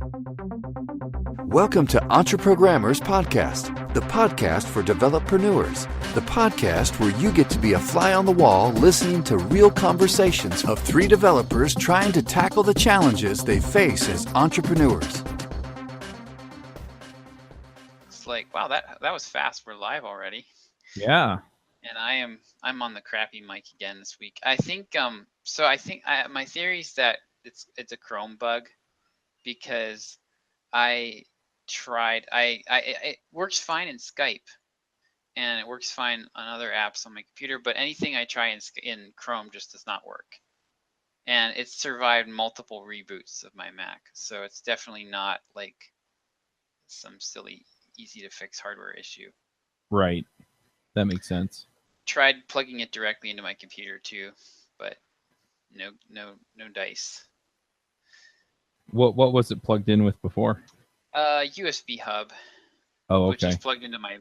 Welcome to Entreprogrammers Podcast, the podcast for developreneurs, the podcast where you get to be a fly on the wall listening to real conversations of three developers trying to tackle the challenges they face as entrepreneurs. It's like, wow, that was fast. We're live already. Yeah. And I'm on the crappy mic again this week. I think my theory is that it's a Chrome bug, because I tried it works fine in Skype and it works fine on other apps on my computer, but anything I try in Chrome just does not work. And it's survived multiple reboots of my Mac, so it's definitely not like some silly easy to fix hardware issue. Right. That makes sense. Tried plugging it directly into my computer too, but no dice. What was it plugged in with before? USB hub. Oh, okay. Which is plugged into my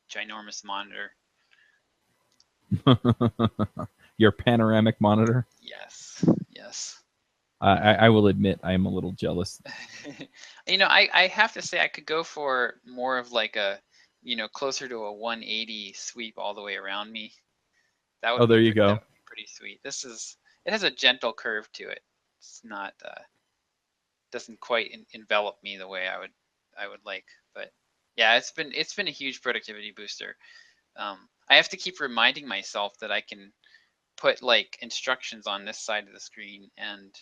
ginormous monitor. Your panoramic monitor? Yes. I will admit I am a little jealous. I have to say I could go for more of like a, closer to a 180 sweep all the way around me. That would there you go. That would be pretty sweet. It has a gentle curve to it. It's not doesn't quite envelop me the way I would like. But yeah, it's been a huge productivity booster. I have to keep reminding myself that I can put like instructions on this side of the screen, and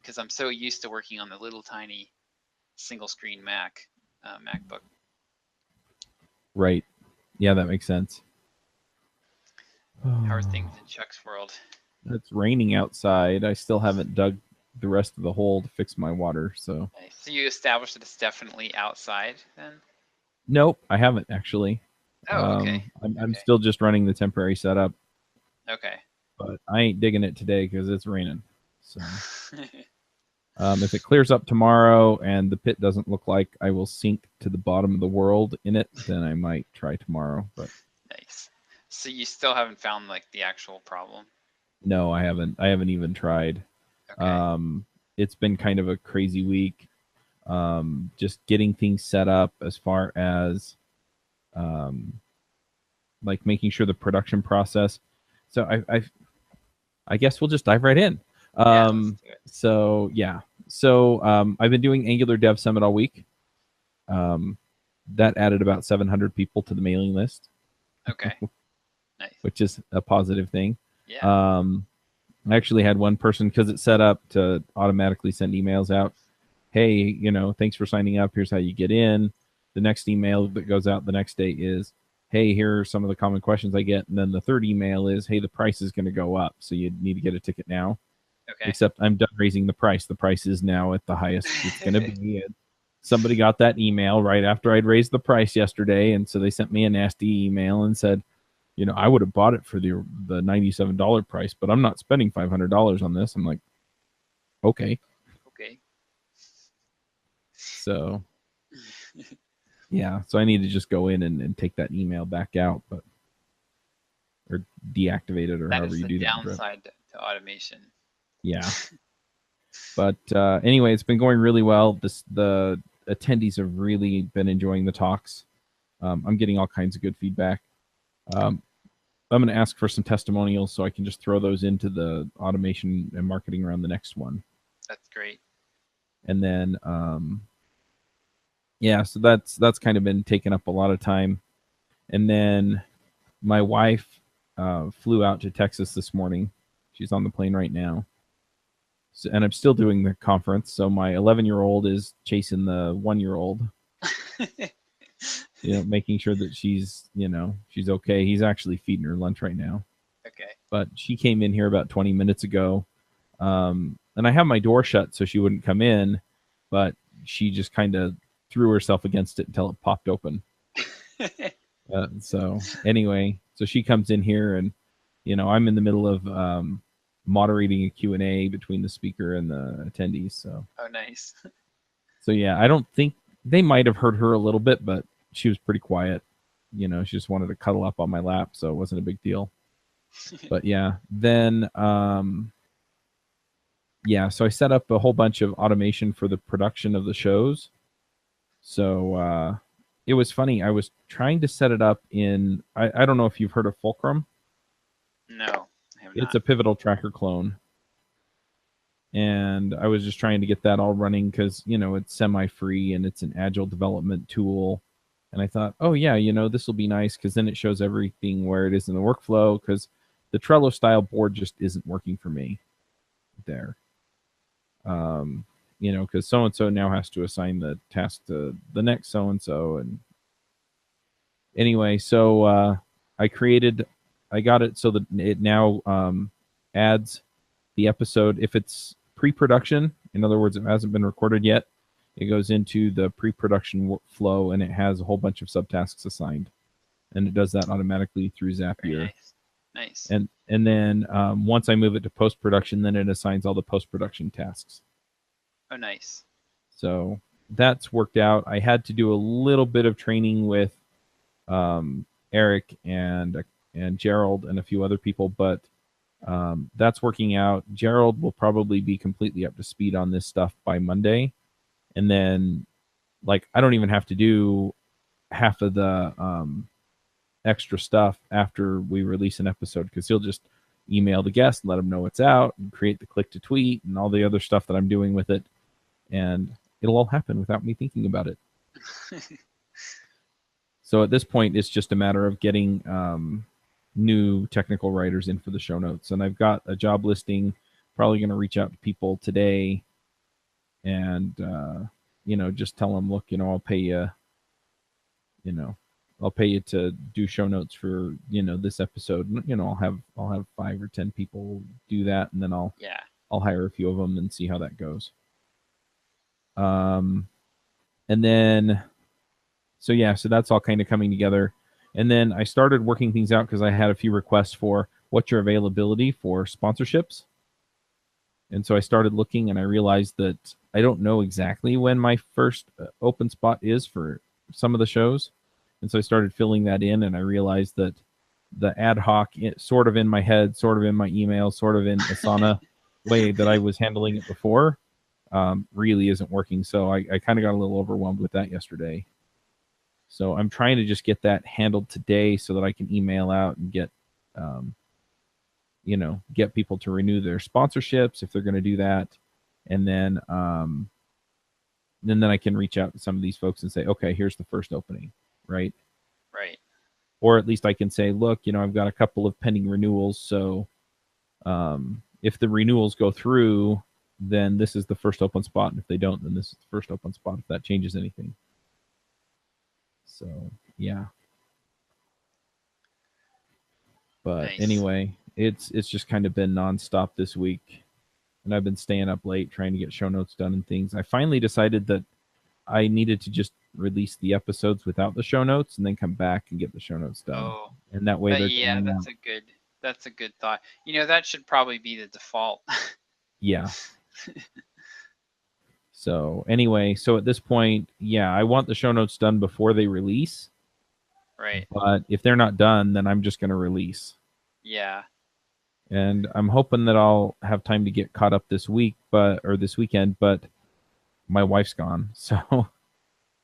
because I'm so used to working on the little tiny single screen MacBook. Right. Yeah, that makes sense. How are things in Chuck's world? It's raining outside. I still haven't dug the rest of the hole to fix my water, so. Nice. So you established that it's definitely outside then? Nope, I haven't actually. Oh, okay. I'm still just running the temporary setup. Okay. But I ain't digging it today because it's raining. So if it clears up tomorrow and the pit doesn't look like I will sink to the bottom of the world in it, then I might try tomorrow. But nice. So you still haven't found like the actual problem? No, I haven't. I haven't even tried. Okay. It's been kind of a crazy week. Just getting things set up as far as like making sure the production process. So I guess we'll just dive right in. Let's do it. So yeah. So I've been doing Angular Dev Summit all week. That added about 700 people to the mailing list. Okay. Nice. Which is a positive thing. Yeah. I actually had one person, because it's set up to automatically send emails out. Hey, thanks for signing up. Here's how you get in. The next email that goes out the next day is, hey, here are some of the common questions I get. And then the third email is, hey, the price is going to go up, so you need to get a ticket now. Okay. Except I'm done raising the price. The price is now at the highest it's going to be. Somebody got that email right after I'd raised the price yesterday, and so they sent me a nasty email and said, I would have bought it for the $97 price, but I'm not spending $500 on this. I'm like, okay. So, yeah. So I need to just go in and take that email back out, or deactivate it, or however you do that. That is the downside to automation. Yeah. But anyway, it's been going really well. The attendees have really been enjoying the talks. I'm getting all kinds of good feedback. I'm going to ask for some testimonials so I can just throw those into the automation and marketing around the next one. That's great. And then, so that's kind of been taking up a lot of time. And then my wife flew out to Texas this morning. She's on the plane right now. So, and I'm still doing the conference. So my 11-year-old is chasing the 1-year-old. Making sure that she's okay. He's actually feeding her lunch right now. Okay. But she came in here about 20 minutes ago. And I have my door shut so she wouldn't come in, but she just kind of threw herself against it until it popped open. So anyway, so she comes in here, and, I'm in the middle of moderating a Q&A between the speaker and the attendees. So. Oh, nice. So yeah, I don't think they might have heard her a little bit, but she was pretty quiet. She just wanted to cuddle up on my lap, so it wasn't a big deal. But yeah, then yeah, so I set up a whole bunch of automation for the production of the shows. So it was funny. I was trying to set it up in, I don't know if you've heard of Fulcrum. No, I have It's not. a pivotal tracker clone. And I was just trying to get that all running because, it's semi-free and it's an agile development tool. And I thought, oh, yeah, this will be nice because then it shows everything where it is in the workflow, because the Trello style board just isn't working for me there. Because so-and-so now has to assign the task to the next so-and-so. And anyway, so I got it so that it now adds the episode. If it's pre-production, in other words, it hasn't been recorded yet, it goes into the pre-production workflow and it has a whole bunch of subtasks assigned. And it does that automatically through Zapier. Very nice. And then once I move it to post-production, then it assigns all the post-production tasks. Oh, nice. So that's worked out. I had to do a little bit of training with Eric and Gerald and a few other people, but that's working out. Gerald will probably be completely up to speed on this stuff by Monday. And then, I don't even have to do half of the extra stuff after we release an episode, because he'll just email the guest, let them know it's out, and create the click to tweet and all the other stuff that I'm doing with it. And it'll all happen without me thinking about it. So at this point, it's just a matter of getting new technical writers in for the show notes. And I've got a job listing, probably going to reach out to people today and, just tell them, look, I'll pay you, I'll pay you to do show notes for, this episode. I'll have 5 or 10 people do that. And then I'll hire a few of them and see how that goes. And then, so that's all kind of coming together. And then I started working things out because I had a few requests for what's your availability for sponsorships. And so I started looking and I realized that I don't know exactly when my first open spot is for some of the shows. And so I started filling that in, and I realized that the ad hoc, sort of in my head, sort of in my email, sort of in Asana way that I was handling it before, really isn't working. So I kind of got a little overwhelmed with that yesterday. So I'm trying to just get that handled today so that I can email out and get, get people to renew their sponsorships if they're going to do that. And then I can reach out to some of these folks and say, okay, here's the first opening, right? Right. Or at least I can say, look, I've got a couple of pending renewals. So if the renewals go through, then this is the first open spot. And if they don't, then this is the first open spot if that changes anything. So, yeah. But nice. Anyway, it's just kind of been nonstop this week. And I've been staying up late trying to get show notes done and things. I finally decided that I needed to just release the episodes without the show notes and then come back and get the show notes done. Oh, and that way that's a good thought. That should probably be the default. Yeah. So anyway, so at this point, I want the show notes done before they release. Right. But if they're not done, then I'm just going to release. Yeah. And I'm hoping that I'll have time to get caught up this week, or this weekend, but my wife's gone. So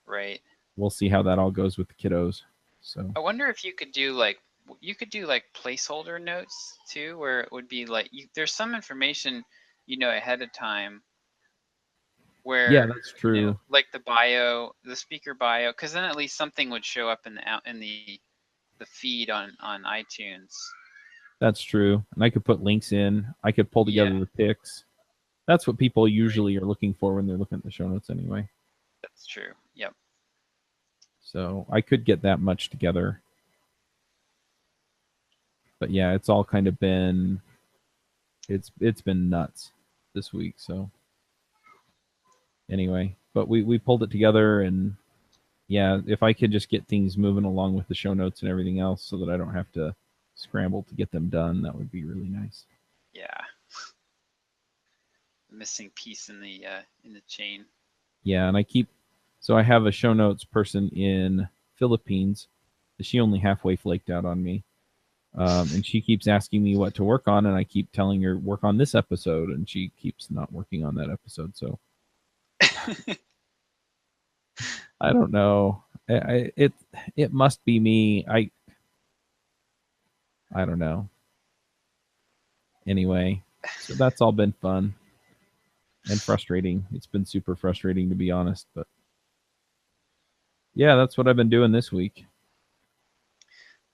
right. We'll see how that all goes with the kiddos. So I wonder if you could do placeholder notes too, where it would be there's some information, ahead of time where, that's true. Like the bio, the speaker bio, because then at least something would show up in the feed on iTunes. That's true. And I could put links in. I could pull together the pics. That's what people usually are looking for when they're looking at the show notes anyway. That's true. Yep. So I could get that much together. But it's all kind of been, it's been nuts this week. So anyway, but we pulled it together, and if I could just get things moving along with the show notes and everything else so that I don't have to scramble to get them done, that would be really nice. Yeah. The missing piece in the chain. Yeah, and I have a show notes person in Philippines. She only halfway flaked out on me. And she keeps asking me what to work on, and I keep telling her work on this episode, and she keeps not working on that episode. So I don't know. It must be me. I don't know. Anyway, so that's all been fun and frustrating. It's been super frustrating, to be honest, but yeah, that's what I've been doing this week.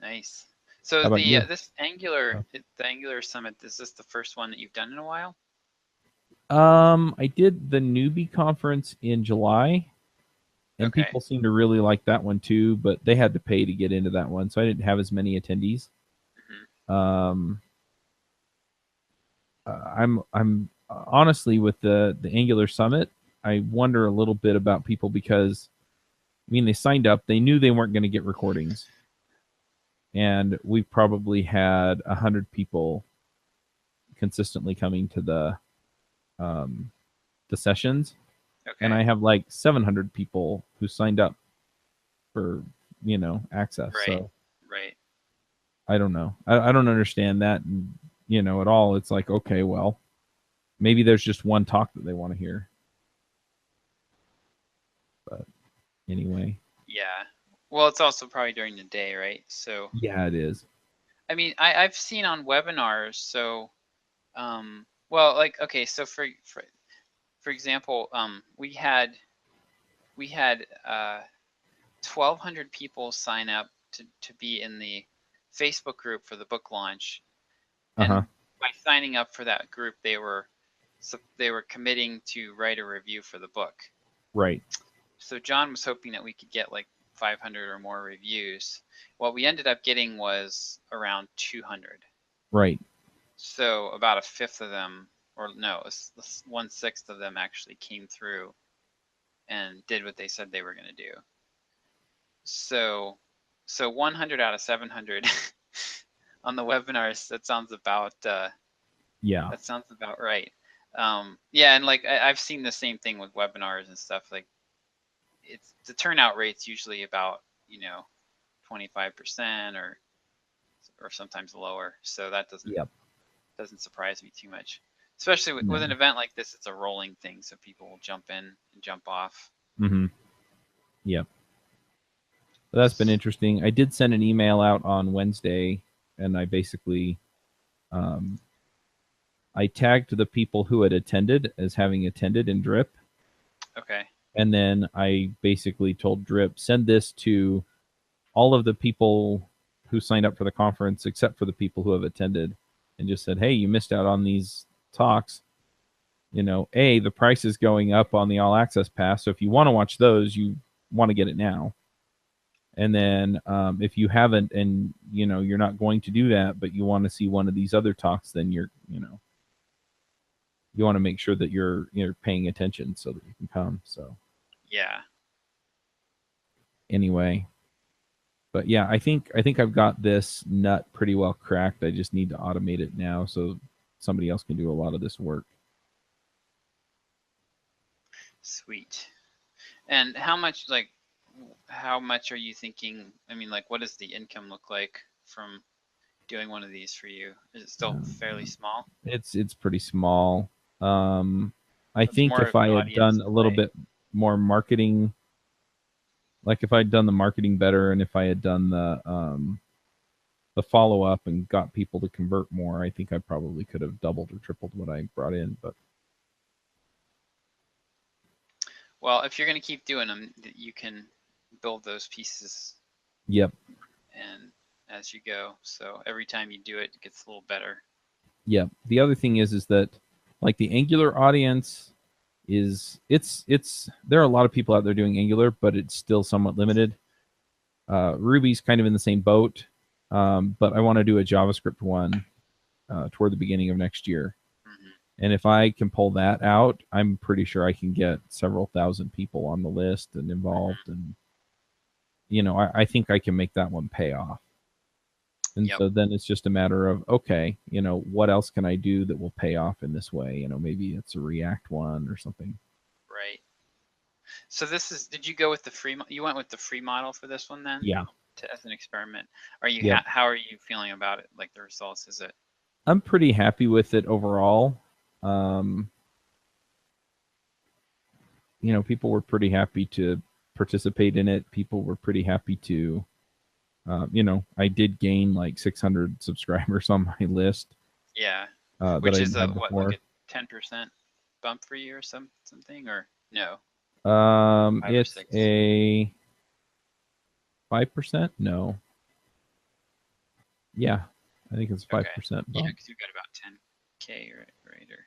Nice. How So about you? this the Angular Summit, is this the first one that you've done in a while? I did the newbie conference in July, and Okay. people seem to really like that one too, but they had to pay to get into that one, so I didn't have as many attendees. Mhm. I'm honestly with the Angular Summit, I wonder a little bit about people because I mean they signed up, they knew they weren't going to get recordings, and we've probably had 100 people consistently coming to the sessions, and Okay. I have like 700 people who signed up for access. Right. So Right. I don't know. I don't understand that at all. It's like, okay, well, maybe there's just one talk that they want to hear. But anyway, Yeah. Well, it's also probably during the day, right? So yeah, it is. I mean, I've seen on webinars. So well, like, okay, so for example, we had 1,200 people sign up to be in the Facebook group for the book launch, Uh-huh. and by signing up for that group, they were committing to write a review for the book. Right. So John was hoping that we could get like 500 or more reviews. What we ended up getting was around 200. Right. So about a fifth of them, or no, 1/6 of them actually came through and did what they said they were going to do. So 100 out of 700 on the webinars. That sounds about Yeah. that sounds about right. Yeah, and like I've seen the same thing with webinars and stuff. Like it's the turnout rate's usually about 25% or sometimes lower. So that Yep. doesn't surprise me too much. Especially with an No. event like this, it's a rolling thing, so people will jump in and jump off. Mm-hmm. Yep. That's been interesting. I did send an email out on Wednesday, and I basically I tagged the people who had attended as having attended in Drip. Okay. And then I basically told Drip, send this to all of the people who signed up for the conference, except for the people who have attended, and just said, hey, you missed out on these talks. The price is going up on the all access pass. So if you want to watch those, you want to get it now. And then if you haven't, and you're not going to do that, but you want to see one of these other talks, then you want to make sure that you're paying attention so that you can come. So Yeah. anyway, but yeah, I think I've got this nut pretty well cracked. I just need to automate it now so somebody else can do a lot of this work. Sweet. And how much are you thinking? I mean, like, what does the income look like from doing one of these for you? Is it still fairly small? It's pretty small. I It's think more if of an I had audience done a little play. bit more marketing, like if I'd done the marketing better, and if I had done the follow up and got people to convert more, I think I probably could have doubled or tripled what I brought in. But Well, if you're going to keep doing them, you can build those pieces yep. and as you go. So every time you do it, it gets a little better. Yeah. The other thing is that like the Angular audience is it's there are a lot of people out there doing Angular, but it's still somewhat limited. Ruby's kind of in the same boat, but I want to do a JavaScript one toward the beginning of next year. Mm-hmm. And if I can pull that out, I'm pretty sure I can get several thousand people on the list and involved, and I think I can make that one pay off. And Yep. so then it's just a matter of, okay, what else can I do that will pay off in this way? Maybe it's a React one or something. Right. So did you go with you went with the free model for this one then? Yeah. as an experiment. Are you Yep. how are you feeling about it? Like the results? Is it? I'm pretty happy with it overall. People were pretty happy to participate in it. People were pretty happy to, I did gain like 600 subscribers on my list. Yeah. That Which I is didn't have what, before. like a 10% bump for you or something, or no? 5 or It's 6. a 5%. No. Yeah, I think it's 5% Okay. bump. Yeah, because you've got about 10K, right?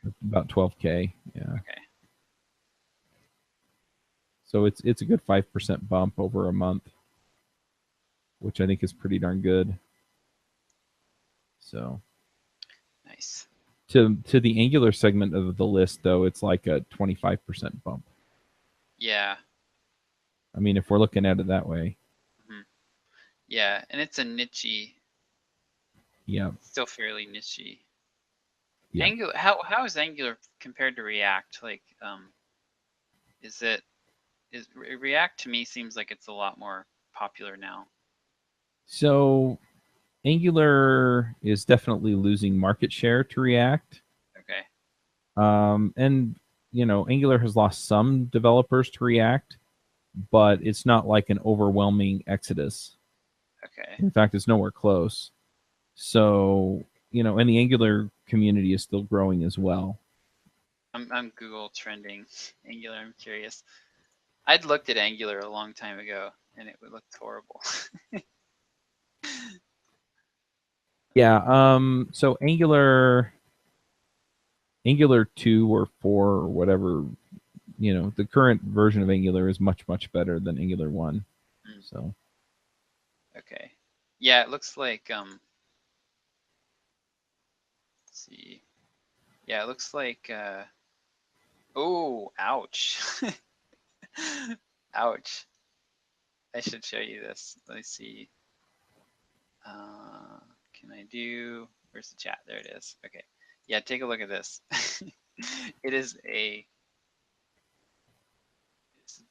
Or About 12K. Yeah. okay. So it's a good 5% bump over a month, which I think is pretty darn good. So Nice. to the Angular segment of the list, though, it's like a 25% bump. Yeah. I mean, if we're looking at it that way. Mhm. Yeah, and it's a niche-y, Yeah. still fairly niche-y. Yeah. Angular, how is Angular compared to React? Like, is React, to me, seems like it's a lot more popular now. So Angular is definitely losing market share to React. Okay. And Angular has lost some developers to React, but it's not like an overwhelming exodus. Okay. In fact, it's nowhere close. So, and the Angular community is still growing as well. I'm Google trending Angular. I'm curious. I'd looked at Angular a long time ago, and it looked horrible. Yeah. So Angular 2 or 4 or whatever, the current version of Angular is much, much better than Angular 1. So. Okay. Yeah, it looks like let's see. Yeah, it looks like oh, ouch. Ouch. I should show you this. Let me see. Can I do, where's the chat? There it is. Okay. Yeah, take a look at this. It's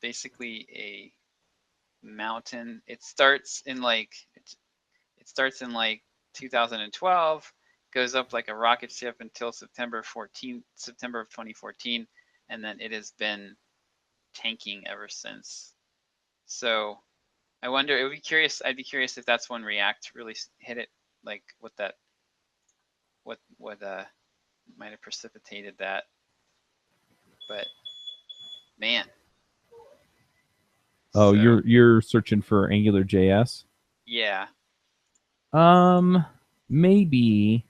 basically a mountain. It starts in like 2012, goes up like a rocket ship until September of 2014, and then it has been tanking ever since. So I wonder, I'd be curious if that's when React really hit it, like what might have precipitated that. But man. Oh, So, you're searching for Angular JS? yeah. Maybe.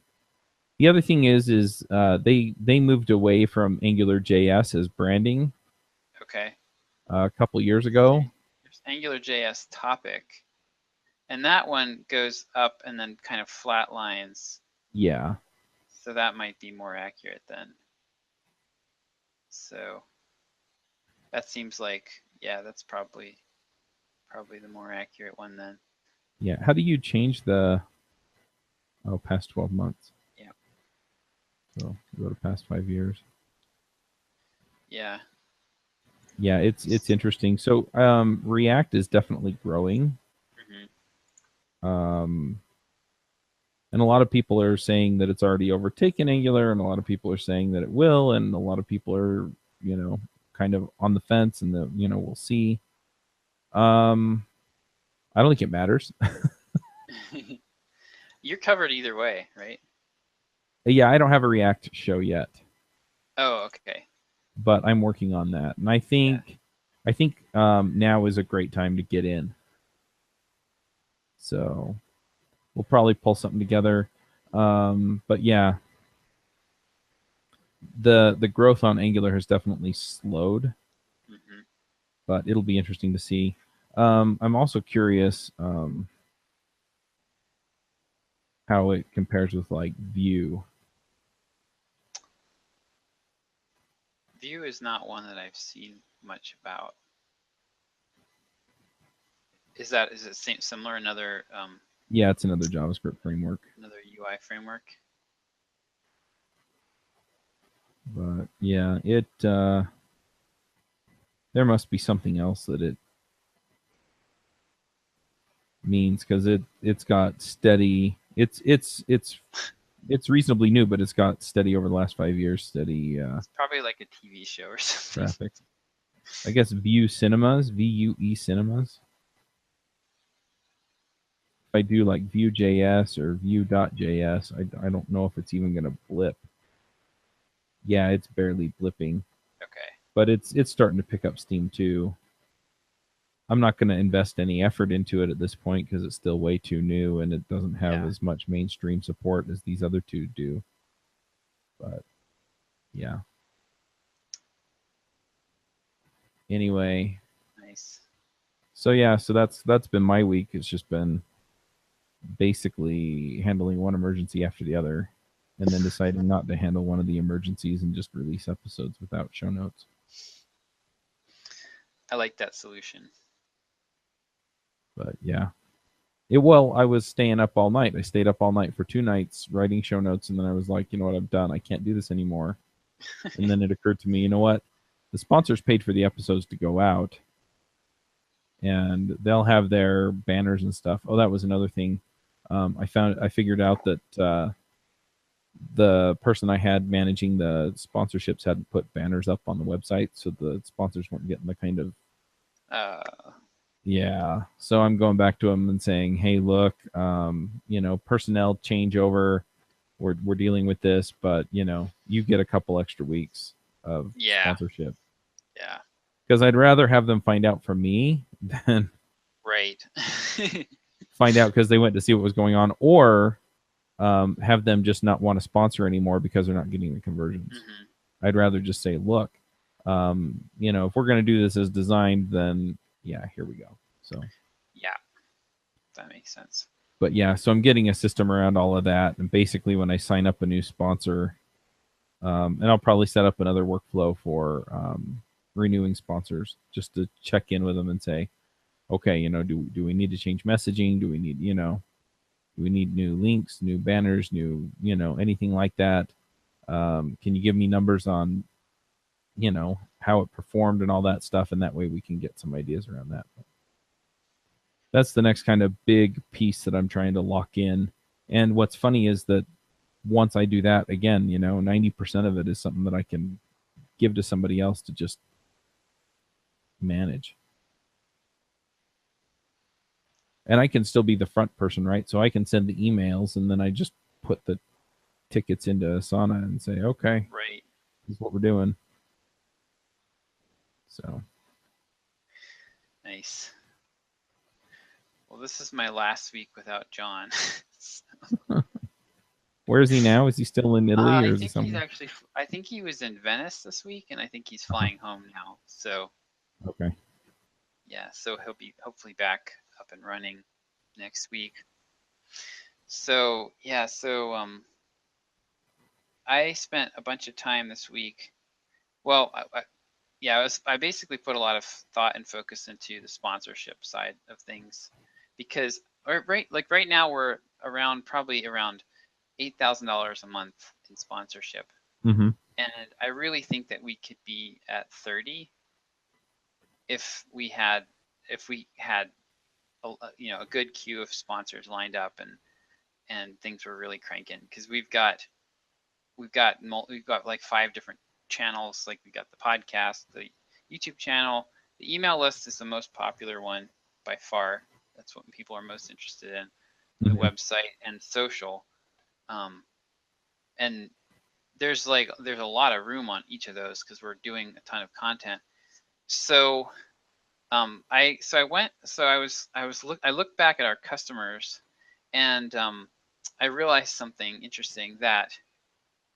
The other thing is they moved away from Angular JS as branding Okay. a couple years ago. There's Angular JS topic, and that one goes up and then kind of flat lines. Yeah. So that might be more accurate then. So that seems like, yeah, that's probably the more accurate one then. Yeah. How do you change the past 12 months? Yeah. So go to past 5 years. Yeah. Yeah, it's interesting. So React is definitely growing. Mm-hmm. And a lot of people are saying that it's already overtaken Angular, and a lot of people are saying that it will, and a lot of people are, kind of on the fence, and we'll see. I don't think it matters. You're covered either way, right? Yeah, I don't have a React show yet, Oh, okay. but I'm working on that, and I think now is a great time to get in. So we'll probably pull something together. But yeah, the growth on Angular has definitely slowed, Mm-hmm. but it'll be interesting to see. I'm also curious how it compares with like Vue. Vue is not one that I've seen much about. Is it similar? Yeah, it's another JavaScript framework. Another UI framework? But yeah, it there must be something else that it means, because it's got steady. It's reasonably new, but it's got steady over the last 5 years. Steady It's probably like a TV show or something. traffic. I guess Vue Cinemas, VUE Cinemas. If I do like Vue.js or Vue.js, I don't know if it's even going to blip. Yeah, it's barely blipping, Okay. but it's starting to pick up steam too. I'm not going to invest any effort into it at this point because it's still way too new and it doesn't have as much mainstream support as these other two do. But yeah. Anyway. Nice. So yeah, so that's been my week. It's just been basically handling one emergency after the other, and then deciding not to handle one of the emergencies and just release episodes without show notes. I like that solution. But yeah. I was staying up all night. I stayed up all night for 2 nights writing show notes, and then I was like, you know what, I'm done. I can't do this anymore. And then it occurred to me, you know what? The sponsors paid for the episodes to go out, and they'll have their banners and stuff. Oh, that was another thing. I figured out that the person I had managing the sponsorships hadn't put banners up on the website, so the sponsors weren't getting the kind of yeah. So I'm going back to them and saying, hey, look, personnel changeover. We're dealing with this, but you get a couple extra weeks of sponsorship. Yeah. Because I'd rather have them find out from me than right. find out because they went to see what was going on, or have them just not want to sponsor anymore because they're not getting the conversions. Mm-hmm. I'd rather just say, look, if we're going to do this as designed, then yeah, here we go. So yeah, that makes sense. But yeah, so I'm getting a system around all of that, and basically when I sign up a new sponsor, and I'll probably set up another workflow for renewing sponsors just to check in with them and say, okay, do we need to change messaging? Do we need new links, new banners, new anything like that? Can you give me numbers on how it performed and all that stuff, and that way we can get some ideas around that. That's the next kind of big piece that I'm trying to lock in. And what's funny is that once I do that, again, 90% of it is something that I can give to somebody else to just manage. And I can still be the front person, right? So I can send the emails, and then I just put the tickets into Asana and say, okay, right, this is what we're doing. So nice. Well, this is my last week without John. Where is he now? Is he still in Italy, or is he somewhere? I think he was in Venice this week, and I think he's flying home now. So okay. Yeah, so he'll be hopefully back up and running next week. So yeah, I spent a bunch of time this week. Well, I basically put a lot of thought and focus into the sponsorship side of things, because right now we're probably around $8,000 a month in sponsorship. Mm-hmm. And I really think that we could be at 30 if we had a good queue of sponsors lined up and things were really cranking, because we've got like 5 different channels. Like we got the podcast, the YouTube channel, the email list is the most popular one by far. That's what people are most interested in. The Mm-hmm. website and social, and there's a lot of room on each of those because we're doing a ton of content. So I looked back at our customers, and I realized something interesting, that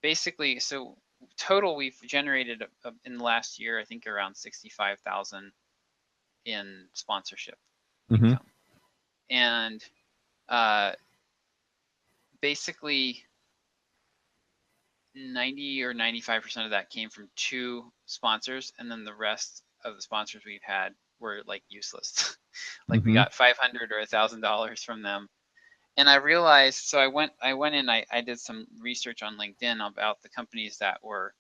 basically, so total we've generated in the last year, I think around 65,000 in sponsorship income, and basically 90 or 95% of that came from 2 sponsors, and then the rest of the sponsors we've had were like useless. Like we got $500 or $1,000 from them. And I realized, so I went in, I did some research on LinkedIn about the companies that were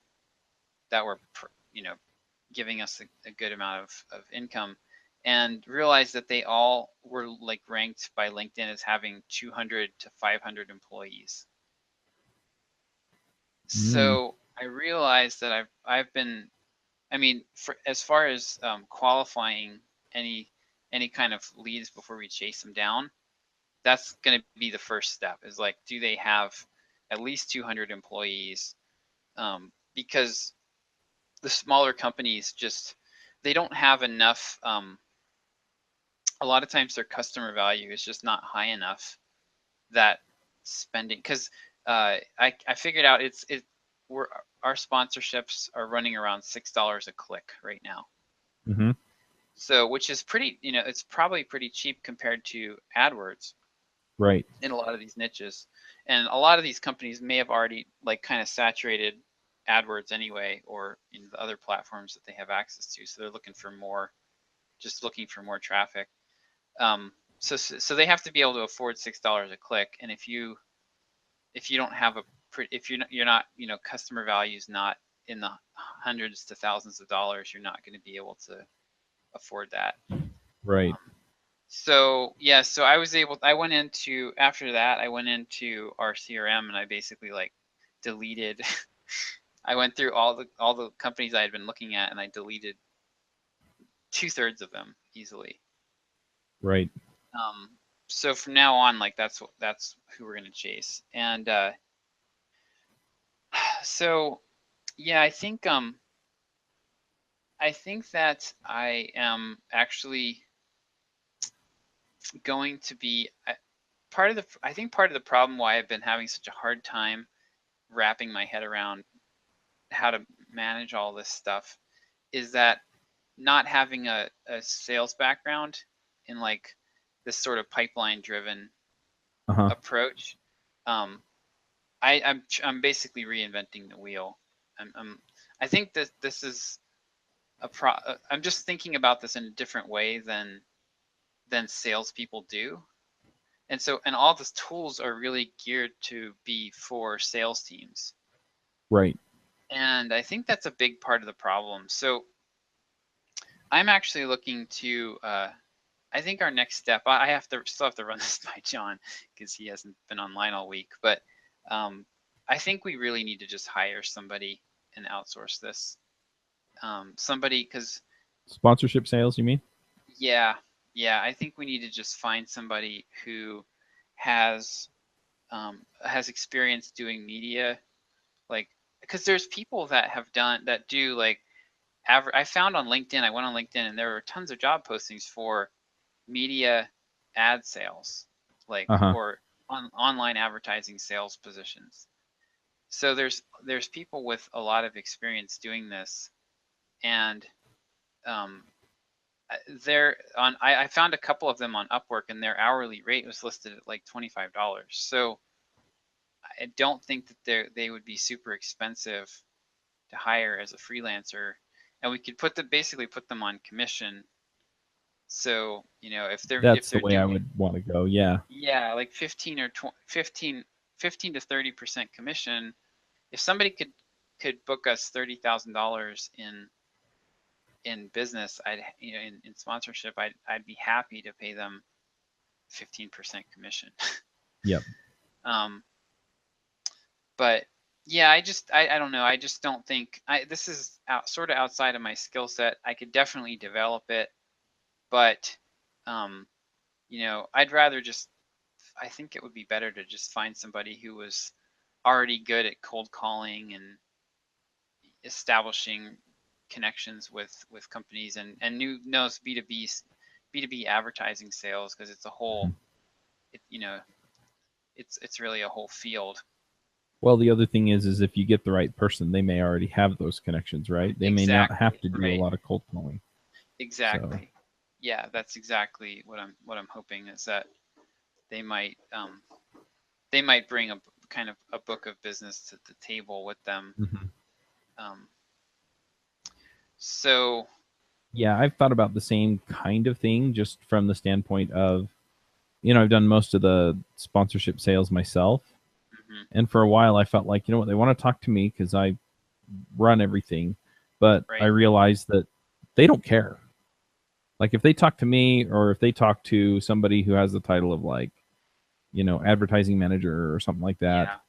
giving us a good amount of income, and realized that they all were like ranked by LinkedIn as having 200 to 500 employees. So I realized that I've been, I mean, for as far as qualifying any kind of leads before we chase them down, that's going to be the first step. Is like, do they have at least 200 employees? Because the smaller companies just, they don't have enough. A lot of times their customer value is just not high enough that spending, because I figured out we're, our sponsorships are running around $6 a click right now. Mm-hmm. So, which is pretty, it's probably pretty cheap compared to AdWords. Right. In a lot of these niches. And a lot of these companies may have already like kind of saturated AdWords anyway, or in the other platforms that they have access to. So they're looking for more, just looking for more traffic. So they have to be able to afford $6 a click. And if you don't have if you're not, customer value is not in the hundreds to thousands of dollars, you're not going to be able to afford that. Right. So yeah, so I went into, after that, I went into our CRM and I basically like deleted, I went through all the companies I had been looking at and I deleted 2/3 of them easily. Right. So from now on, like that's who we're gonna chase. And so yeah, I think that I am actually going to be part of the problem why I've been having such a hard time wrapping my head around how to manage all this stuff is that not having a sales background in like this sort of pipeline driven approach. I'm basically reinventing the wheel. I think that this is I'm just thinking about this in a different way than salespeople do. And all the tools are really geared to be for sales teams. Right. And I think that's a big part of the problem. So I'm actually looking to, I think our next step, I still have to run this by John because he hasn't been online all week, but I think we really need to just hire somebody and outsource this. Somebody, because sponsorship sales, you mean? Yeah, I think we need to just find somebody who has experience doing media, like, because there's people that do like I found on LinkedIn, I went on LinkedIn and there were tons of job postings for media ad sales, like or online advertising sales positions. So there's people with a lot of experience doing this, and I found a couple of them on Upwork and their hourly rate was listed at like $25. So I don't think that they would be super expensive to hire as a freelancer, and we could basically put them on commission. So if they're the way I would want to go. Yeah, like 15 to 30% commission. If somebody could book us $30,000 in business, in sponsorship, I'd be happy to pay them 15% commission. Yep. But yeah, I don't know. I just don't think this is sort of outside of my skill set. I could definitely develop it, but I'd rather I think it would be better to just find somebody who was already good at cold calling and establishing connections with companies and knows B2B advertising sales, because it's a whole, it's really a whole field. Well, the other thing is if you get the right person, they may already have those connections, right? They may not have to do a lot of cold calling. Exactly. So. Yeah, that's exactly what I'm hoping, is that they might bring a kind of a book of business to the table with them. So yeah, I've thought about the same kind of thing, just from the standpoint of, I've done most of the sponsorship sales myself. And for a while I felt like, they want to talk to me because I run everything, but I realized that they don't care. Like if they talk to me or if they talk to somebody who has the title of like, advertising manager or something like that,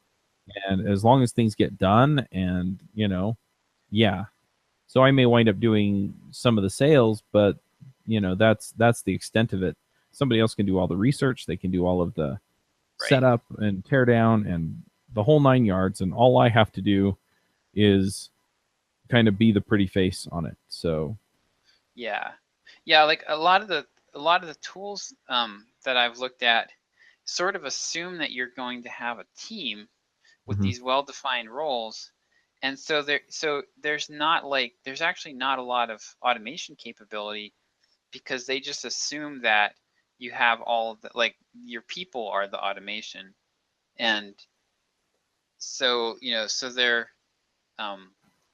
and as long as things get done and, yeah. So I may wind up doing some of the sales, but that's the extent of it. Somebody else can do all the research. They can do all of the Right. setup and tear down and the whole 9 yards. And all I have to do is kind of be the pretty face on it. So Yeah. Like a lot of the tools that I've looked at sort of assume that you're going to have a team with these well-defined roles, and so there's actually not a lot of automation capability, because they just assume that you have all of the, like, your people are the automation, and so so they're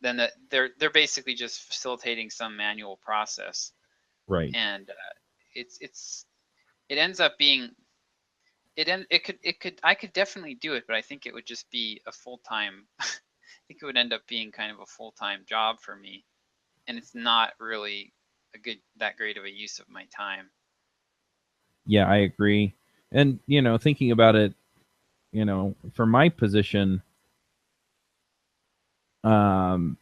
they're basically just facilitating some manual process, right. and it ends up being I could definitely do it, but I think it would just be a full-time I think it would end up being kind of a full-time job for me, and it's not really that great of a use of my time. Yeah, I agree. And, thinking about it, for my position, I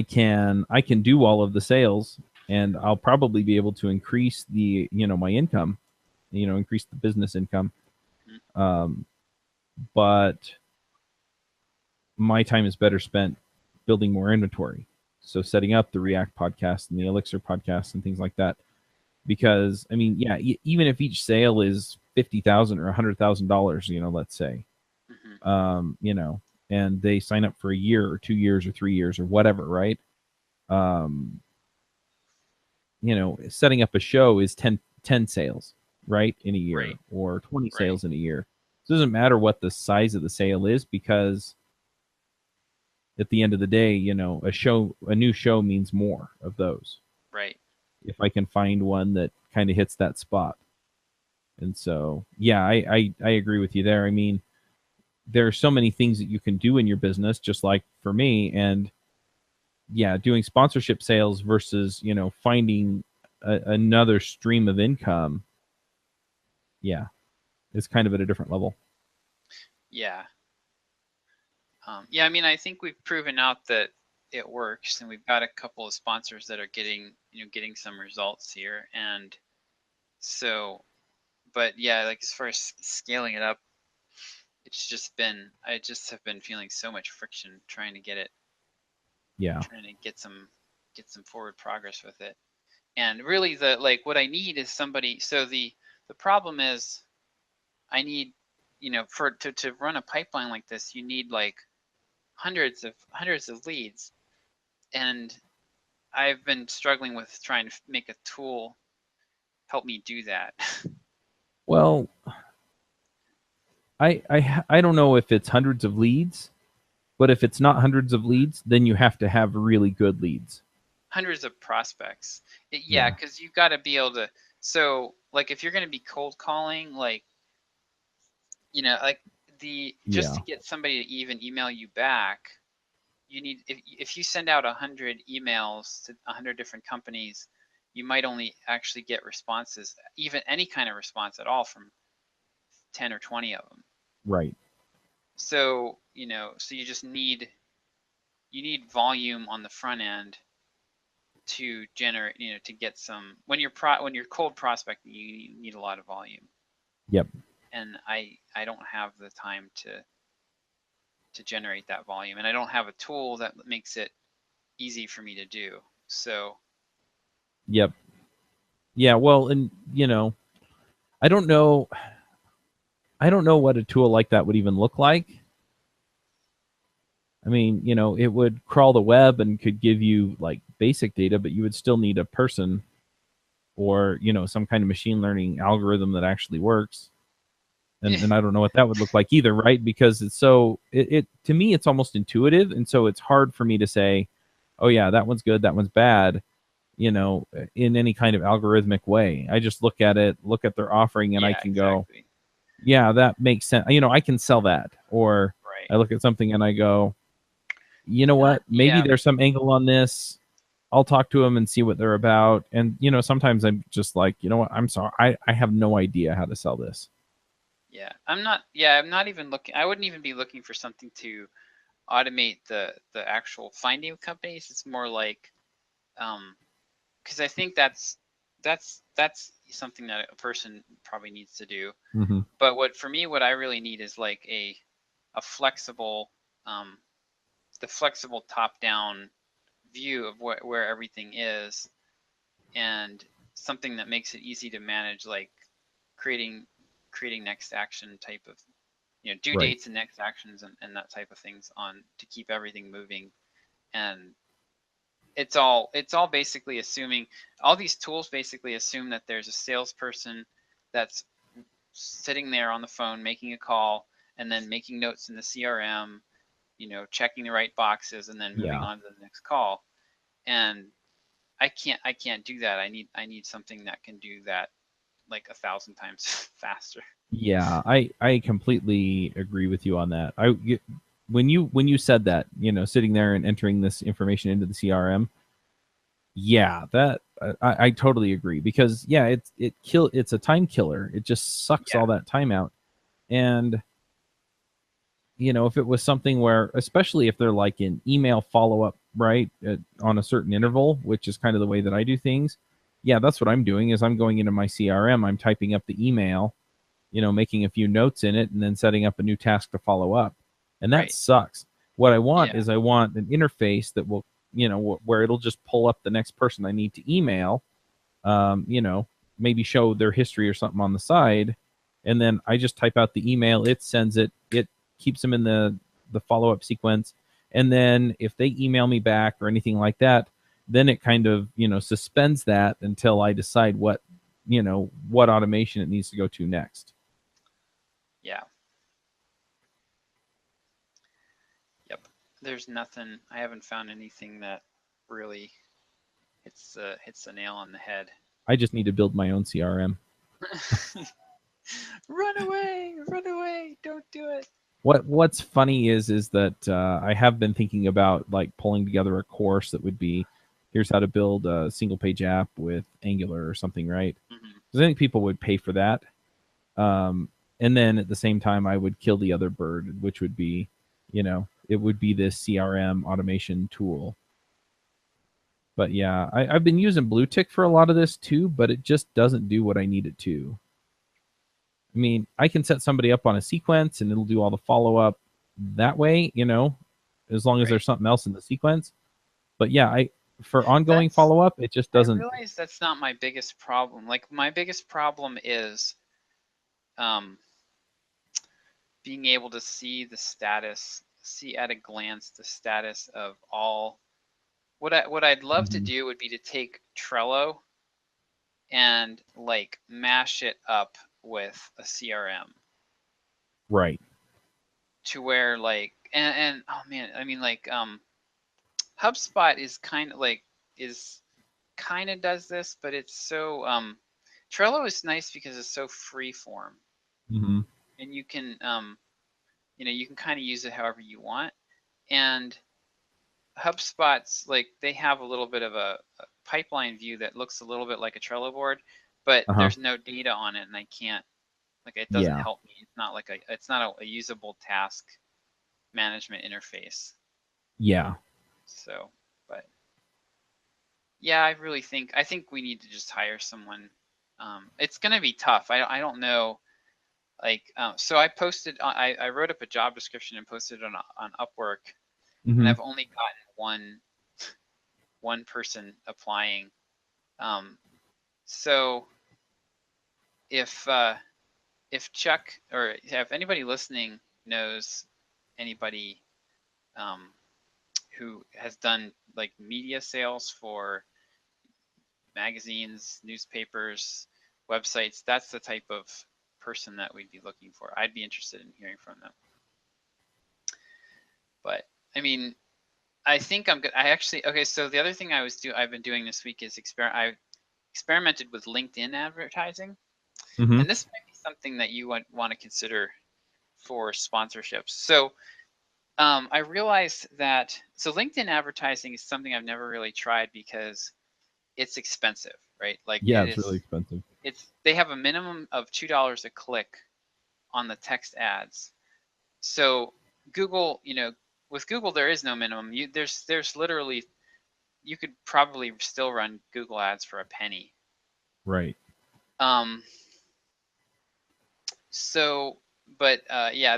can do all of the sales, and I'll probably be able to increase the, my income, increase the business income. But my time is better spent building more inventory. So setting up the React podcast and the Elixir podcast and things like that. Because I mean, yeah, even if each sale is $50,000 or $100,000, let's say, and they sign up for a year or 2 years or 3 years or whatever, right? Setting up a show is 10 sales, right, in a year, Right. or 20 sales in a year. So it doesn't matter what the size of the sale is, because at the end of the day, a new show means more of those. Right. If I can find one that kind of hits that spot. And so, yeah, I agree with you there. I mean, there are so many things that you can do in your business, just like for me. And yeah, doing sponsorship sales versus, finding another stream of income. Yeah, it's kind of at a different level. Yeah. I mean, I think we've proven out that it works, and we've got a couple of sponsors that are getting some results here. And so, but yeah, like as far as scaling it up, I just have been feeling so much friction trying to get some forward progress with it. And really what I need is somebody. So the problem is, I need, to run a pipeline like this, you need like hundreds of leads, and I've been struggling with trying to make a tool help me do that. Well, I don't know if it's hundreds of leads, but if it's not hundreds of leads, then you have to have really good leads. Hundreds of prospects. Yeah, because you've got to be able to. So, like, if you're going to be cold calling, like, just to get somebody to even email you back, you need, if you send out 100 emails to 100 different companies, you might only actually get responses, even any kind of response at all, from 10 or 20 of them. Right. So, so you just need volume on the front end to generate, to get some, when you're cold prospecting, you need a lot of volume. Yep. And I don't have the time to generate that volume, and I don't have a tool that makes it easy for me to do. So. Yep. Yeah. Well, and I don't know what a tool like that would even look like. I mean, it would crawl the web and could give you like basic data, but you would still need a person or, some kind of machine learning algorithm that actually works. And I don't know what that would look like either, right? Because it's so, it to me, it's almost intuitive. And so it's hard for me to say, oh yeah, that one's good, that one's bad, in any kind of algorithmic way. I just look at their offering, and I can go, yeah, that makes sense. I can sell that. Or I look at something and I go, you know what? Maybe there's some angle on this. I'll talk to them and see what they're about. And, sometimes I'm just like, you know what? I'm sorry. I have no idea how to sell this. Yeah, I'm not even looking. I wouldn't even be looking for something to automate the actual finding of companies. It's more like, because I think that's something that a person probably needs to do. Mm-hmm. But what I really need is like a flexible, the flexible top-down view of where everything is, and something that makes it easy to manage, like creating next action type of, due Right. dates and next actions and that type of things on to keep everything moving. And it's all basically assuming, all these tools basically assume that there's a salesperson that's sitting there on the phone making a call and then making notes in the CRM, checking the right boxes and then moving Yeah. on to the next call. And I can't do that. I need something that can do that like 1,000 times faster. Yeah, I completely agree with you on that. When you said that, sitting there and entering this information into the CRM, yeah, that I totally agree, because yeah, it's a time killer. It just sucks Yeah. all that time out. And if it was something where, especially if they're like an email follow up, right, on a certain interval, which is kind of the way that I do things. Yeah, that's what I'm doing. Is I'm going into my CRM, I'm typing up the email, making a few notes in it, and then setting up a new task to follow up. And that Right. sucks. What I want Yeah. is I want an interface that will, where it'll just pull up the next person I need to email, maybe show their history or something on the side. And then I just type out the email, it sends it, it keeps them in the follow-up sequence. And then if they email me back or anything like that, then it kind of, suspends that until I decide what automation it needs to go to next. Yeah. Yep. There's nothing. I haven't found anything that really hits the nail on the head. I just need to build my own CRM. Run away! Don't do it. What's funny is that I have been thinking about like pulling together a course that would be, here's how to build a single page app with Angular or something, right? Mm-hmm. Because I think people would pay for that. And then at the same time, I would kill the other bird, which would be, it would be this CRM automation tool. But yeah, I've been using Blue Tick for a lot of this too, but it just doesn't do what I need it to. I mean, I can set somebody up on a sequence and it'll do all the follow up that way, as long as Right. there's something else in the sequence. But yeah, for ongoing follow up, it just doesn't. I realize that's not my biggest problem. Like my biggest problem is being able to see the status, see at a glance the status of all. What I'd love to do would be to take Trello and like mash it up with a CRM. Right. To where like and oh man, I mean like HubSpot is kind of does this, but it's so Trello is nice because it's so free form. Mm-hmm. And you can you can kind of use it however you want. And HubSpot's like they have a little bit of a pipeline view that looks a little bit like a Trello board, but there's no data on it, and I can't, like, it doesn't Yeah. help me. It's not a usable task management interface. Yeah. So, but yeah, I think we need to just hire someone. It's gonna be tough. I don't know. Like, so I wrote up a job description and posted it on Upwork, Mm-hmm. and I've only gotten one person applying. So if Chuck, or if anybody listening knows anybody who has done like media sales for magazines, newspapers, websites, that's the type of person that we'd be looking for. I'd be interested in hearing from them. But I mean, I think I'm good. Okay. So the other thing I've been doing this week is I experimented with LinkedIn advertising, Mm-hmm. and this might be something that you want to consider for sponsorships. So I realized that, so LinkedIn advertising is something I've never really tried because it's expensive, right? Like Yeah, it's really expensive. they have a minimum of $2 a click on the text ads. So Google, with Google there is no minimum. There's literally, you could probably still run Google ads for a penny. Right. So, but yeah,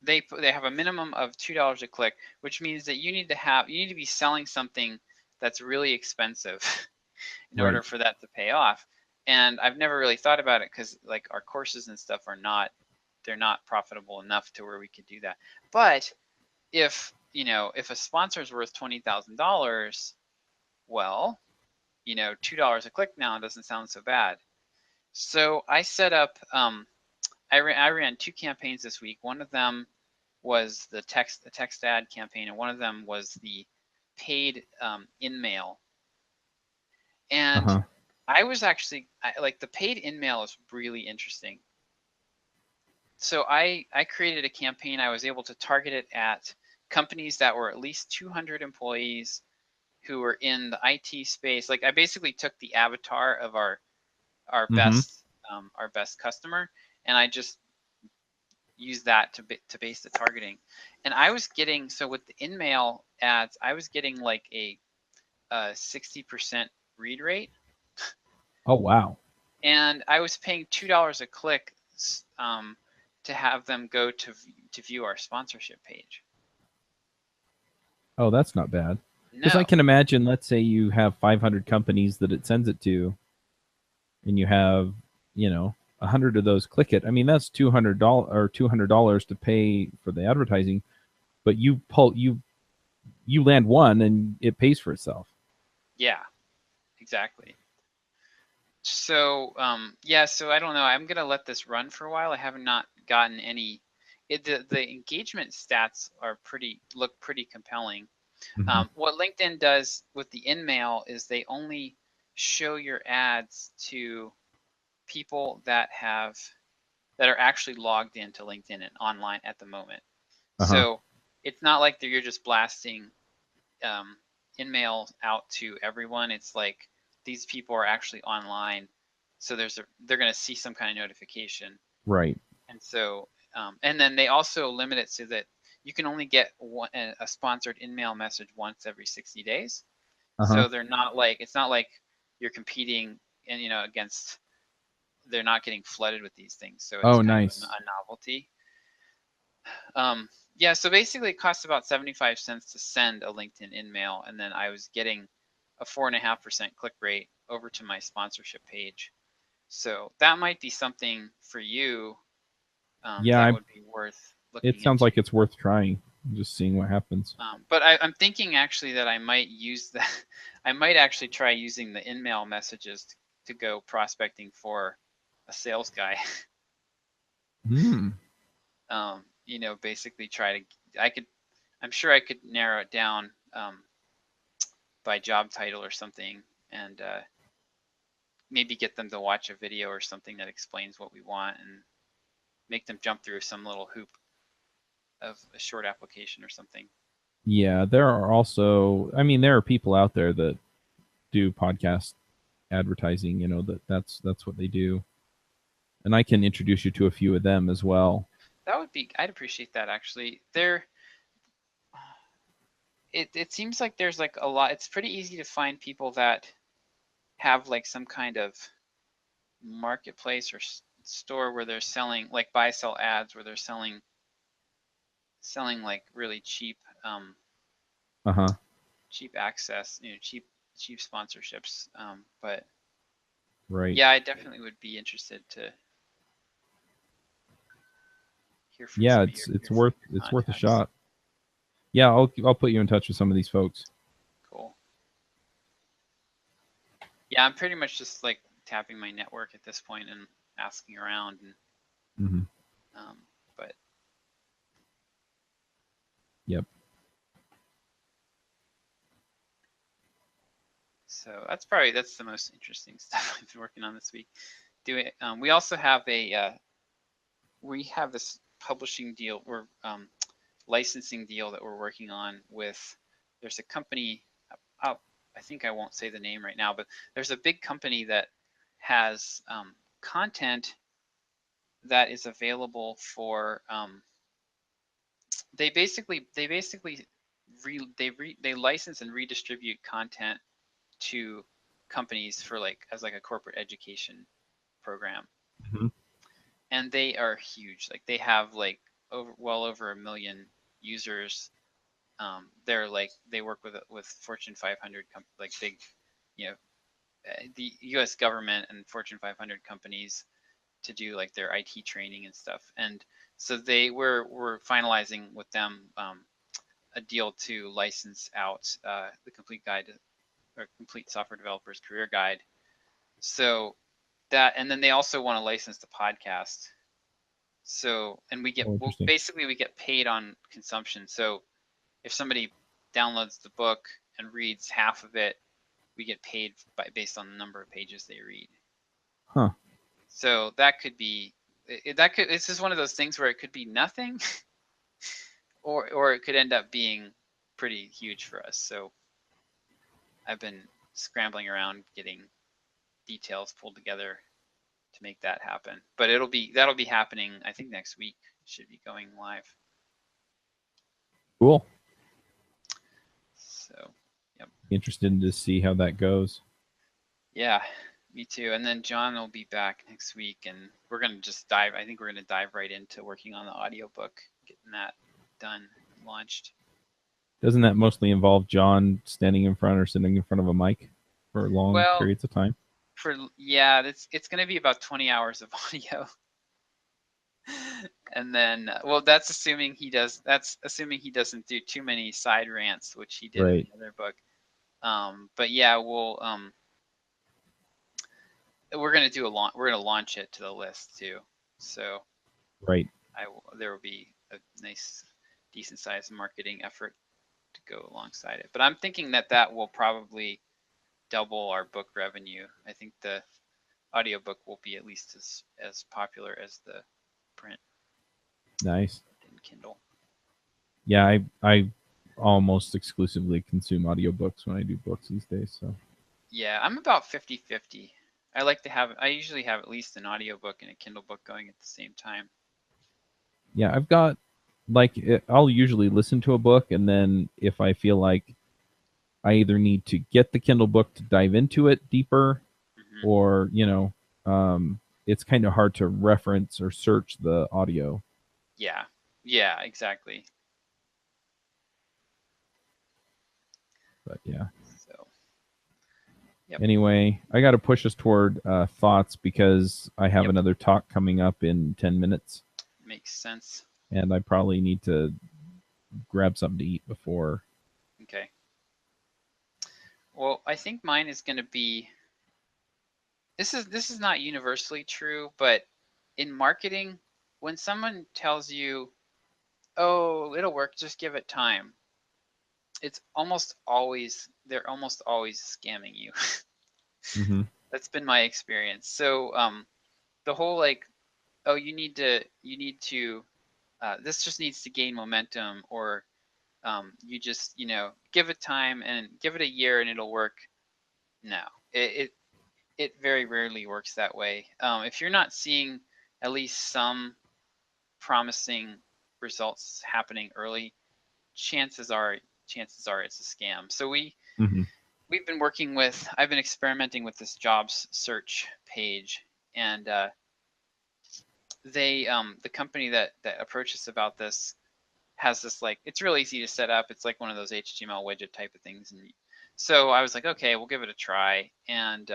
they have a minimum of $2 a click, which means that you need to be selling something that's really expensive in order for that to pay off. And I've never really thought about it because like our courses and stuff they're not profitable enough to where we could do that. But if a sponsor is worth $20,000, well, $2 a click now doesn't sound so bad. So I set up. I ran 2 campaigns this week. One of them was the text ad campaign, and one of them was the paid in-mail. And I was actually like, the paid in-mail is really interesting. So I created a campaign. I was able to target it at companies that were at least 200 employees who were in the IT space. Like I basically took the avatar of our best customer, and I just used that to base the targeting. And I was getting, so with the in-mail ads, I was getting like a 60% read rate. Oh wow. And I was paying $2 a click to have them go to view our sponsorship page. Oh, that's not bad. Because No. I can imagine, let's say you have 500 companies that it sends it to, and you have, 100 of those click it. I mean, that's $200 to pay for the advertising, but you land one and it pays for itself. Yeah, exactly. So yeah, so I don't know. I'm gonna let this run for a while. I have not gotten any. The engagement stats look pretty compelling. What LinkedIn does with the in-mail is they only show your ads to people that are actually logged into LinkedIn and online at the moment. So it's not like you're just blasting in-mail out to everyone. It's like these people are actually online, so they're going to see some kind of notification. Right. And so and then they also limit it so that you can only get a sponsored in-mail message once every 60 days. So it's not like you're competing and against, they're not getting flooded with these things. So it's nice. of a novelty. Yeah, so basically it costs about 75 cents to send a LinkedIn in-mail, and then I was getting a 4.5% click rate over to my sponsorship page. So that might be something for you. That would be worth looking into. It sounds like it's worth trying, just seeing what happens. But I'm thinking actually that I might use that. I might actually try using the in-mail messages to go prospecting for a sales guy. Basically try to, I'm sure I could narrow it down by job title or something, and maybe get them to watch a video or something that explains what we want and make them jump through some little hoop of a short application or something. Yeah, there are people out there that do podcast advertising, that's what they do. And I can introduce you to a few of them as well. I'd appreciate that actually. It seems like there's like a lot, it's pretty easy to find people that have like some kind of marketplace or store where they're selling like buy sell ads, where they're selling like really cheap cheap access, cheap sponsorships. But right. yeah, I definitely would be interested to hear from it's worth a shot. Yeah, I'll put you in touch with some of these folks. Cool. Yeah, I'm pretty much just like tapping my network at this point and asking around, and but yep. So that's the most interesting stuff I've been working on this week. We also have we have this publishing deal. We're licensing deal that we're working on with, there's a company, I think I won't say the name right now, but there's a big company that has content that is available for, they license and redistribute content to companies for like as like a corporate education program. Mhm. And they are huge. Like they have like well over 1 million users. They're like, they work with Fortune 500 like big, you know, the U.S. government and Fortune 500 companies to do like their IT training and stuff. And so we're finalizing with them a deal to license out the complete guide or complete software developer's career guide. So that, and then they also want to license the podcast. So, and we get, well, basically we get paid on consumption. So if somebody downloads the book and reads half of it, we get paid based on the number of pages they read. Huh. So that could be, it's just one of those things where it could be nothing or it could end up being pretty huge for us. So I've been scrambling around getting details pulled together to make that happen. But that'll be happening, I think next week. Should be going live. Cool. So, yep. Interested to see how that goes. Yeah, me too. And then John will be back next week, and we're gonna just dive. I think we're gonna dive right into working on the audiobook, getting that done, launched. Doesn't that mostly involve John standing in front or sitting in front of a mic for long periods of time? It's going to be about 20 hours of audio. And then, well, that's assuming he doesn't do too many side rants, which he did in the other book. But yeah, we're going to we're going to launch it to the list too. So there will be a nice, decent sized marketing effort to go alongside it. But I'm thinking that will probably double our book revenue. I think the audiobook will be at least as popular as the print. Nice. In Kindle. Yeah, I almost exclusively consume audiobooks when I do books these days. So yeah, I'm about 50-50. I usually have at least an audiobook and a Kindle book going at the same time. Yeah, I've got I'll usually listen to a book, and then if I feel like I either need to get the Kindle book to dive into it deeper, or it's kind of hard to reference or search the audio. Yeah, exactly. But yeah. So. Yep. Anyway, I got to push us toward thoughts because I have another talk coming up in 10 minutes. Makes sense. And I probably need to grab something to eat before. Okay. Well, I think mine is going to be. This is not universally true, but in marketing, when someone tells you, "Oh, it'll work, just give it time," they're almost always scamming you. Mm-hmm. That's been my experience. So the whole like, oh, you need to this just needs to gain momentum, or you just give it time and give it a year and it'll work. No, it very rarely works that way. If you're not seeing at least some promising results happening early, chances are it's a scam. So we've been I've been experimenting with this jobs search page, and the company that approached us about this has this, like, it's really easy to set up. It's like one of those HTML widget type of things. And so I was like, okay, we'll give it a try. And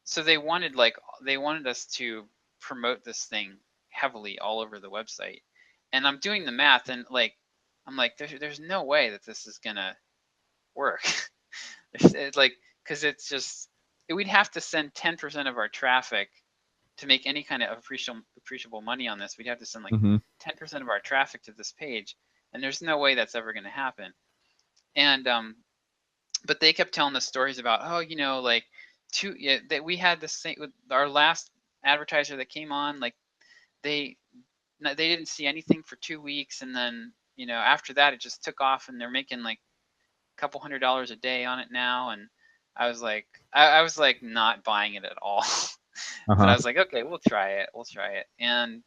so they wanted us to promote this thing heavily all over the website. And I'm doing the math, and I'm like, there's no way that this is gonna work. It's like, because it's just, we'd have to send 10% of our traffic to make any kind of appreciable money on this. We'd have to send like 10% of our traffic to this page, and there's no way that's ever going to happen. And but they kept telling us stories about, oh, that we had this thing with our last advertiser that came on, like they didn't see anything for 2 weeks, and then after that it just took off, and they're making like a couple $100 a day on it now. And I was like, I was like not buying it at all. But I was like, okay, we'll try it. And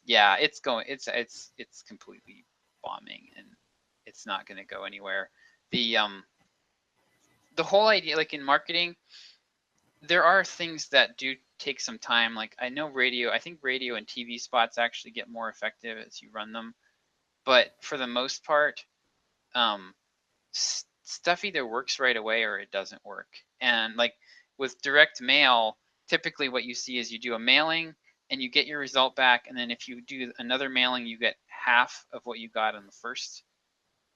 yeah, it's completely bombing, and it's not going to go anywhere. The whole idea, like in marketing, there are things that do take some time. Like I think radio and TV spots actually get more effective as you run them. But for the most part, stuff either works right away or it doesn't work. And like with direct mail, typically what you see is you do a mailing and you get your result back, and then if you do another mailing, you get half of what you got on the first.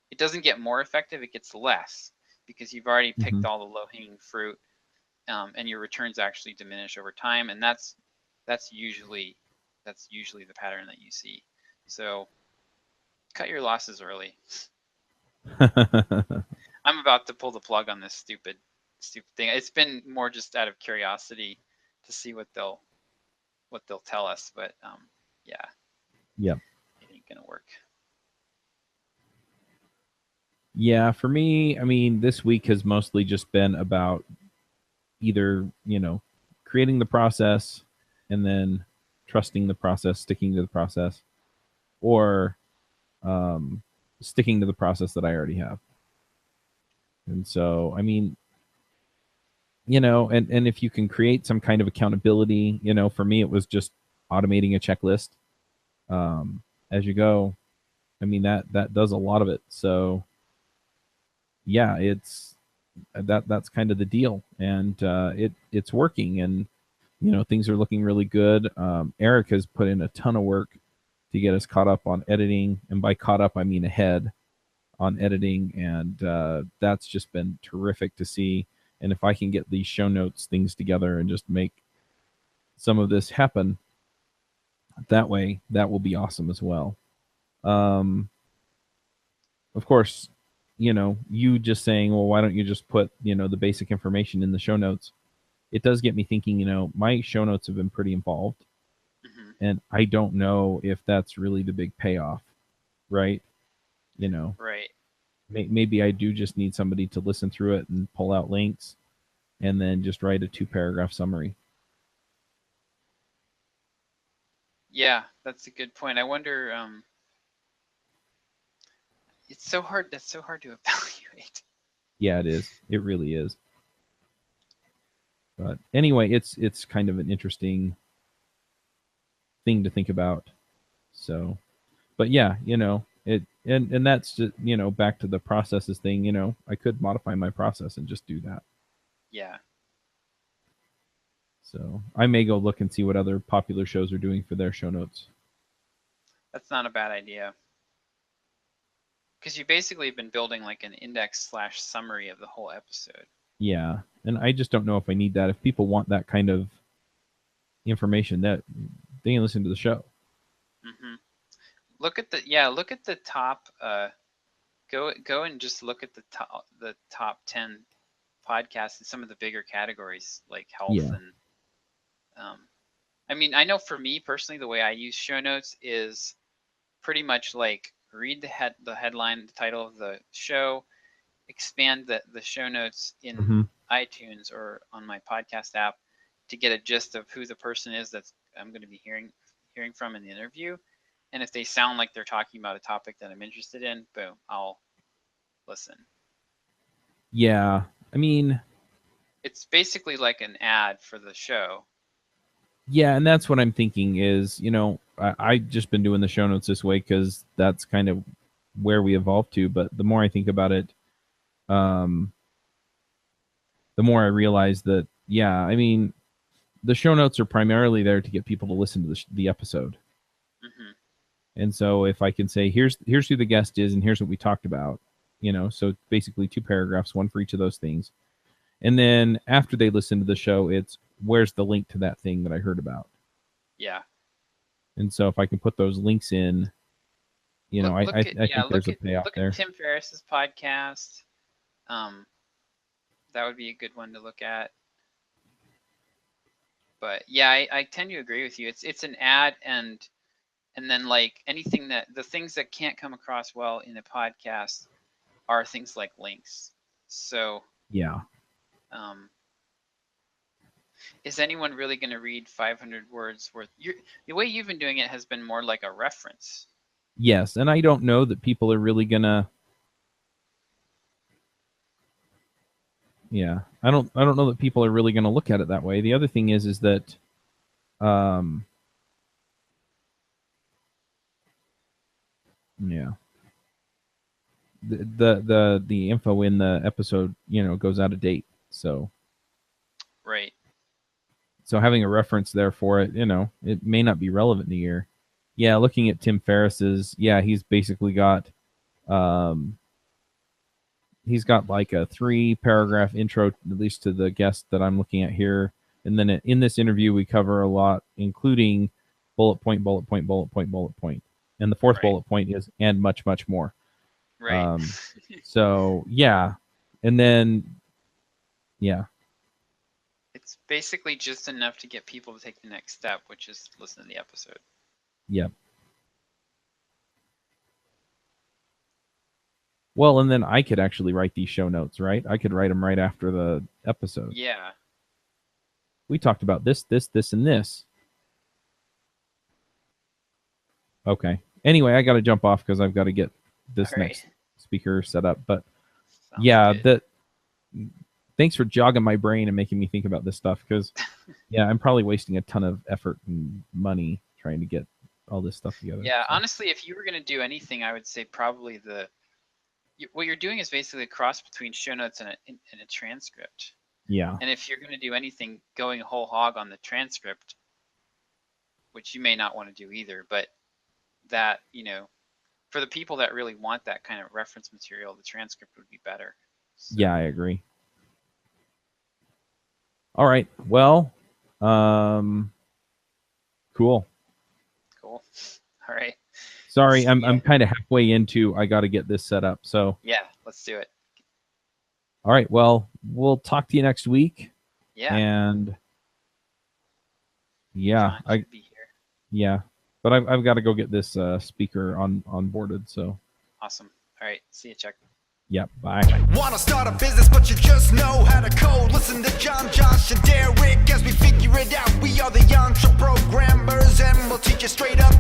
It doesn't get more effective, it gets less, because you've already picked all the low-hanging fruit, and your returns actually diminish over time, and that's usually the pattern that you see. So cut your losses early. I'm about to pull the plug on this stupid thing. It's been more just out of curiosity to see what they'll tell us, but yeah. Yep. It ain't gonna work. Yeah, for me, I mean, this week has mostly just been about either, creating the process and then trusting the process, sticking to the process, or sticking to the process that I already have. And so, I mean, and if you can create some kind of accountability, for me, it was just automating a checklist as you go. I mean, that does a lot of it. So yeah, that's kind of the deal, and it's working, and things are looking really good. Eric has put in a ton of work to get us caught up on editing, and by caught up I mean ahead on editing, and that's just been terrific to see. And if I can get these show notes things together and just make some of this happen that way, that will be awesome as well. Of course, you just saying, well, why don't you just put, the basic information in the show notes? It does get me thinking, my show notes have been pretty involved, and I don't know if that's really the big payoff, right? Right. Maybe I do just need somebody to listen through it and pull out links and then just write a 2-paragraph summary. Yeah, that's a good point. I wonder, it's so hard. That's so hard to evaluate. Yeah, it is. It really is. But anyway, it's kind of an interesting thing to think about. So, but yeah, it and that's just, back to the processes thing. I could modify my process and just do that. Yeah. So I may go look and see what other popular shows are doing for their show notes. That's not a bad idea. Because you basically have been building like an index/summary of the whole episode. Yeah, and I just don't know if I need that. If people want that kind of information, that they can listen to the show. Look at the top. Go and just look at the top 10 podcasts in some of the bigger categories like health and. I mean, I know for me personally, the way I use show notes is pretty much like read the headline, the title of the show, expand the show notes in iTunes or on my podcast app to get a gist of who the person is that I'm going to be hearing from in the interview. And if they sound like they're talking about a topic that I'm interested in, boom, I'll listen. Yeah, I mean, it's basically like an ad for the show. Yeah, and that's what I'm thinking is, I've just been doing the show notes this way because that's kind of where we evolved to. But the more I think about it, the more I realize that, yeah, I mean, the show notes are primarily there to get people to listen to the episode. And so if I can say, here's who the guest is and here's what we talked about, so basically 2 paragraphs, one for each of those things. And then after they listen to the show, it's where's the link to that thing that I heard about. Yeah. And so if I can put those links in, I think there's a payoff there. Look at Tim Ferriss's podcast. That would be a good one to look at. But yeah, I tend to agree with you. It's an ad, and And then like the things that can't come across well in a podcast are things like links. So Yeah. Is anyone really going to read 500 words worth? The way you've been doing it has been more like a reference. Yes, and I don't know that people are really gonna. Yeah, I don't know that people are really gonna look at it that way. The other thing is that, yeah, the info in the episode, goes out of date. So Right. So having a reference there for it, it may not be relevant in a year. Yeah, looking at Tim Ferriss's, he's basically got, like a 3-paragraph intro, at least to the guest that I'm looking at here. And then in this interview, we cover a lot, including bullet point, bullet point, bullet point, bullet point. And the fourth bullet point is, and much, much more. Right. So, yeah. And then, yeah. It's basically just enough to get people to take the next step, which is listen to the episode. Yep. Well, and then I could actually write these show notes, right? I could write them right after the episode. Yeah. We talked about this, and this. Okay. Anyway, I got to jump off because I've got to get this next speaker set up. But Sounds good. Thanks for jogging my brain and making me think about this stuff because, I'm probably wasting a ton of effort and money trying to get all this stuff together. Yeah, so. Honestly, if you were going to do anything, I would say probably what you're doing is basically a cross between show notes and a transcript. Yeah. And if you're going to do anything going whole hog on the transcript, which you may not want to do either, but that, for the people that really want that kind of reference material, the transcript would be better. So. Yeah, I agree. All right. Well, cool. Cool. All right. Sorry, I'm kind of halfway into. I got to get this set up. So yeah, let's do it. All right. Well, we'll talk to you next week. Yeah. And John should be here. Yeah, but I've got to go get this speaker onboarded. So awesome. All right. See you, Chuck. Yep. Bye. Wanna start a business, but you just know how to code. Listen to John, Josh, and Derek as we figure it out. We are the Entre Programmers, and we'll teach you straight up